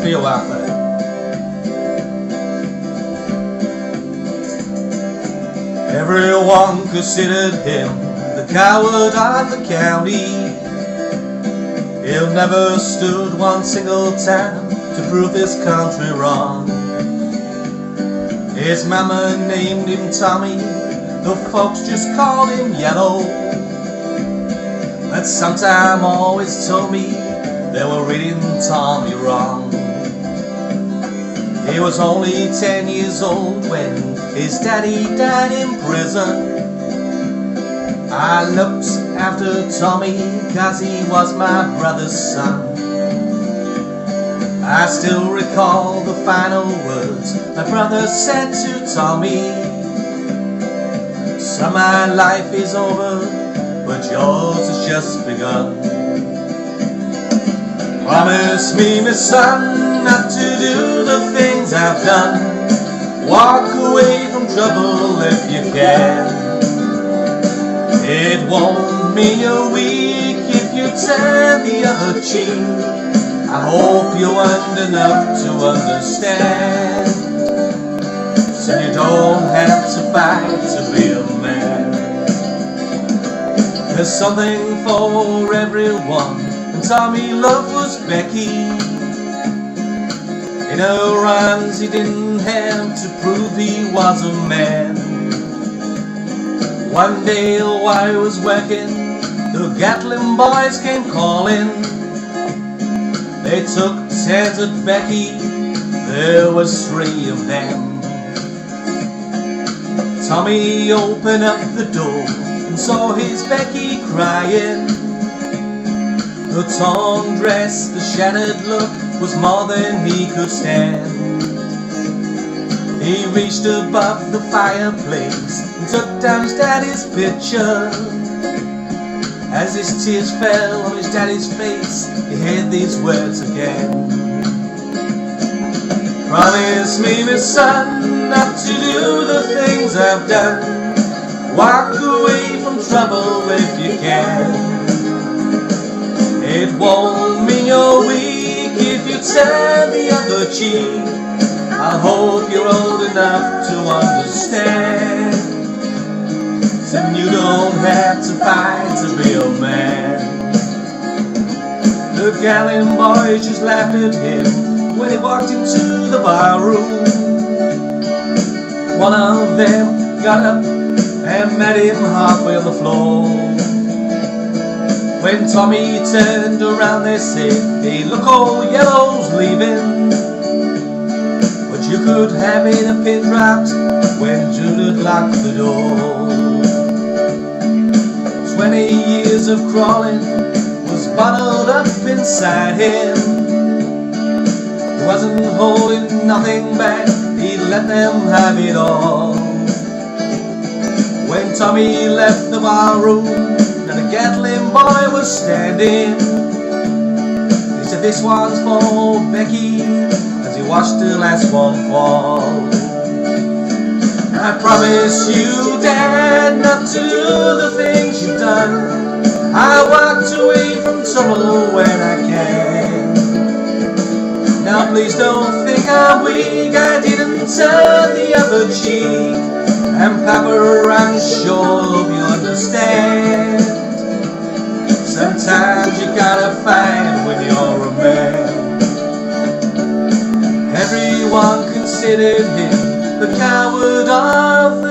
for your wife, buddy. Everyone considered him the coward of the county. He never stood one single time to prove this country wrong. His mama named him Tommy, the folks just called him Yellow. But sometime always told me they were reading Tommy wrong. He was only 10 years old when his daddy died in prison. I looked after Tommy 'cause he was my brother's son. I still recall the final words my brother said to Tommy. "Son, my life is over, but yours has just begun. Promise me, my son, not to do the things I've done. Walk away from trouble if you can. It won't mean you're weak if you turn the other cheek. I hope you're old enough to understand. So you don't have to fight to be a man. There's something for everyone, and Tommy love was Becky. In her rhymes he didn't have to prove he was a man. One day while he was working, the Gatlin boys came calling. They took turns at Becky, there was 3 of them. Tommy opened up the door and saw his Becky crying. The torn dress, the shattered look was more than he could stand. He reached above the fireplace and took down his daddy's picture. As his tears fell on his daddy's face, he heard these words again. Promise me, my son, not to do the things I've done. Walk away from trouble if you can. It won't mean you're weak if you turn the other cheek. I hope you're old enough to understand. So you don't have to fight to be a man. The Gatlin boys just laughed at him when he walked into the bar room. One of them got up and met him halfway on the floor. When Tommy turned around they said, "Hey, look, old Yellow's leaving." But you could have it a pin dropped when Jude locked the door. 20 years of crawling was bottled up inside him. He wasn't holding nothing back, he let them have it all. When Tommy left the bar room and the Gatlin boy was standing, he said, "This one's for Becky," as he watched the last one fall. I promise you, Dad, not to do the things you've done. I walked away from trouble when I can. Now please don't think I'm weak, I didn't turn the other cheek. And Papa, I'm sure you understand. Sometimes you gotta fight when you're a man. Everyone considered him the coward of the